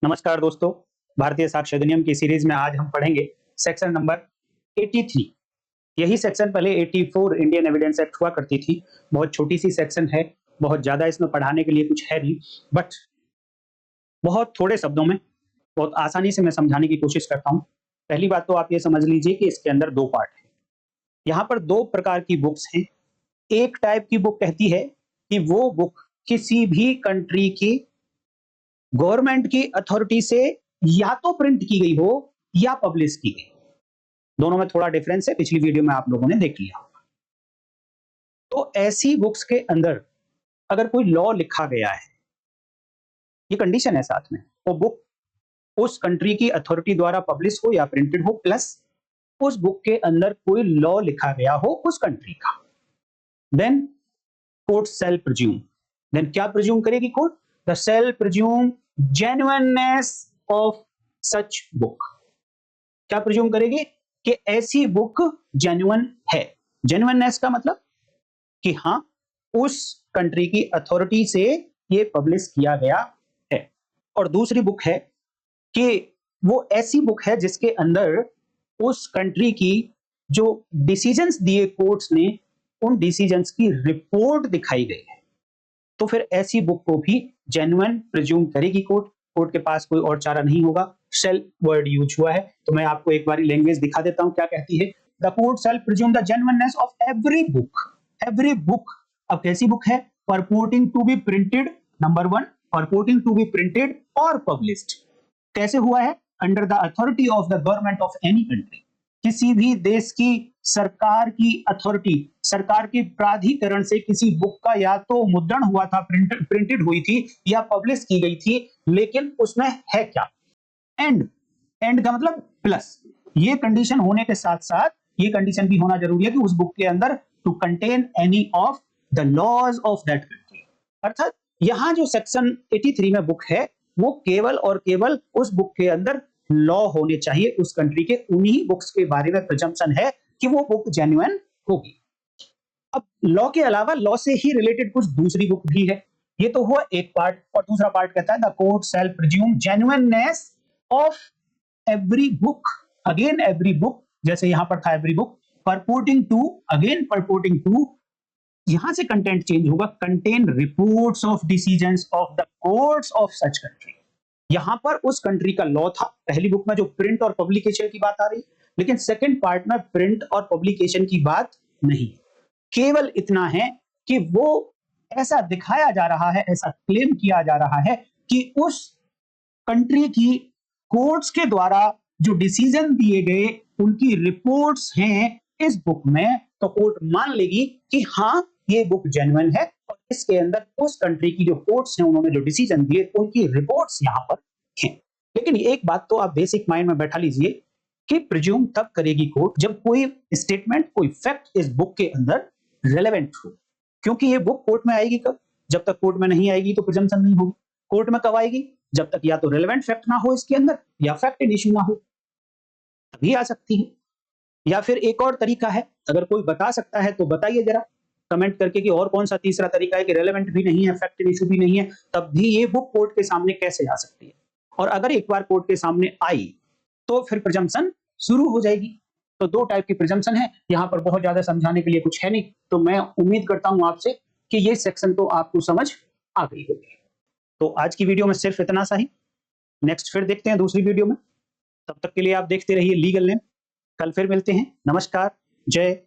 नमस्कार दोस्तों, भारतीय साक्ष्य अधिनियम की सीरीज में आज हम पढ़ेंगे सेक्शन नंबर 83। यही सेक्शन पहले 84 इंडियन एविडेंस एक्ट हुआ करती थी। बहुत छोटी सी सेक्शन है, बहुत ज्यादा इसमें पढ़ाने के लिए कुछ है नहीं, बट बहुत थोड़े शब्दों में बहुत आसानी से मैं समझाने की कोशिश करता हूँ। पहली बात तो आप ये समझ लीजिए कि इसके अंदर दो पार्ट है। यहाँ पर दो प्रकार की बुक्स हैं। एक टाइप की बुक कहती है कि वो बुक किसी भी कंट्री की गवर्नमेंट की अथॉरिटी से या तो प्रिंट की गई हो या पब्लिश की गई। दोनों में थोड़ा डिफरेंस है, पिछली वीडियो में आप लोगों ने देख लिया। तो ऐसी बुक्स के अंदर अगर कोई लॉ लिखा गया है, ये कंडीशन है साथ में, वो बुक उस कंट्री की अथॉरिटी द्वारा पब्लिश हो या प्रिंटेड हो, प्लस उस बुक के अंदर कोई लॉ लिखा गया हो उस कंट्री का, then court shall presume. Then क्या प्रिज्यूम करेगी court? The shall presume genuineness of such book. क्या प्रिज्यूम करेगी? कि ऐसी बुक जेन्युइन है। जेन्युइननेस का मतलब कि हाँ, उस कंट्री की अथॉरिटी से ये पब्लिश किया गया है। और दूसरी बुक है कि वो ऐसी बुक है जिसके अंदर उस कंट्री की जो डिसीजंस दिए कोर्ट्स ने, उन डिसीजंस की रिपोर्ट दिखाई गई है। तो फिर ऐसी बुक को भी जेन्युइन प्रिज्यूम करेगी कोर्ट। कोर्ट के पास कोई और चारा नहीं होगा। शेल वर्ड यूज हुआ है, तो मैं आपको एक बार लैंग्वेज दिखा देता हूं क्या कहती है। The court shall presume the genuineness of every book. Every book अब कैसी बुक है? Purporting to be printed, number 1, purporting to be printed और पब्लिश्ड। कैसे हुआ है? Under the authority of the government of any country. किसी भी देश की सरकार की अथॉरिटी, सरकार के प्राधिकरण से किसी बुक का या तो मुद्रण हुआ था, प्रिंटेड हुई थी या पब्लिश की गई थी, लेकिन उसमें है क्या? एंड। एंड का मतलब प्लस। ये कंडीशन होने के साथ साथ ये कंडीशन भी होना जरूरी है कि उस बुक के अंदर to contain any of the laws of that country. अर्थात यहां जो सेक्शन 83 में बुक है, वो केवल और केवल उस बुक के अंदर लॉ होने चाहिए उस कंट्री के। उन्हीं बुक्स के बारे में प्रिजम्पशन है कि वो बुक जेन्युइन होगी। अब लॉ के अलावा लॉ से ही रिलेटेड कुछ दूसरी बुक भी है। ये तो हुआ एक पार्ट, और दूसरा पार्ट कहता है the court shall presume genuineness of every book. Again every book, जैसे यहां पर था every book, purporting to, again purporting to, यहां से कंटेंट चेंज होगा, content reports of decisions of the courts of such country. यहां पर उस कंट्री का लॉ था पहली बुक में जो प्रिंट और पब्लिकेशन की बात आ रही, लेकिन सेकंड पार्ट में प्रिंट और पब्लिकेशन की बात नहीं। केवल इतना है कि वो ऐसा दिखाया जा रहा है, ऐसा क्लेम किया जा रहा है कि उस कंट्री की कोर्ट्स के द्वारा जो डिसीजन दिए गए, उनकी रिपोर्ट्स हैं इस बुक में, तो कोर्ट मान लेगी कि हाँ, ये बुक जेन्युइन है और इसके अंदर उस कंट्री की जो कोर्ट्स हैं, उन्होंने जो डिसीजन दिए, उनकी रिपोर्ट्स यहां पर हैं। लेकिन एक बात तो आप बेसिक माइंड में बैठा लीजिए कि प्रिज्यूम तब करेगी कोर्ट जब कोई स्टेटमेंट, कोई फैक्ट इस बुक के अंदर रेलेवेंट हो। क्योंकि ये बुक कोर्ट में आएगी कब? जब तक कोर्ट में नहीं आएगी तो प्रिजम्पशन नहीं होगी। कोर्ट में कब आएगी? जब तक या तो रेलेवेंट फैक्ट ना हो इसके अंदर, या फैक्ट इन इश्यू ना हो, तभी आ सकती है। या फिर एक और तरीका है, अगर कोई बता सकता है तो बताइए जरा कमेंट करके कि और कौन सा तीसरा तरीका है कि रेलेवेंट भी नहीं है, फैक्ट इन इश्यू भी नहीं है, तब भी ये बुक कोर्ट के सामने कैसे आ सकती है। और अगर एक बार कोर्ट के सामने आई तो फिर प्रिजम्पशन शुरू हो जाएगी। तो दो टाइप की प्रिजम्पशन है, यहां पर बहुत ज्यादा समझाने के लिए कुछ है नहीं। तो मैं उम्मीद करता हूं आपसे कि ये सेक्शन तो आपको समझ आ गई होगी। तो आज की वीडियो में सिर्फ इतना सा ही। नेक्स्ट फिर देखते हैं दूसरी वीडियो में। तब तक के लिए आप देखते रहिए लीगल नेम। कल फिर मिलते हैं। नमस्कार, जय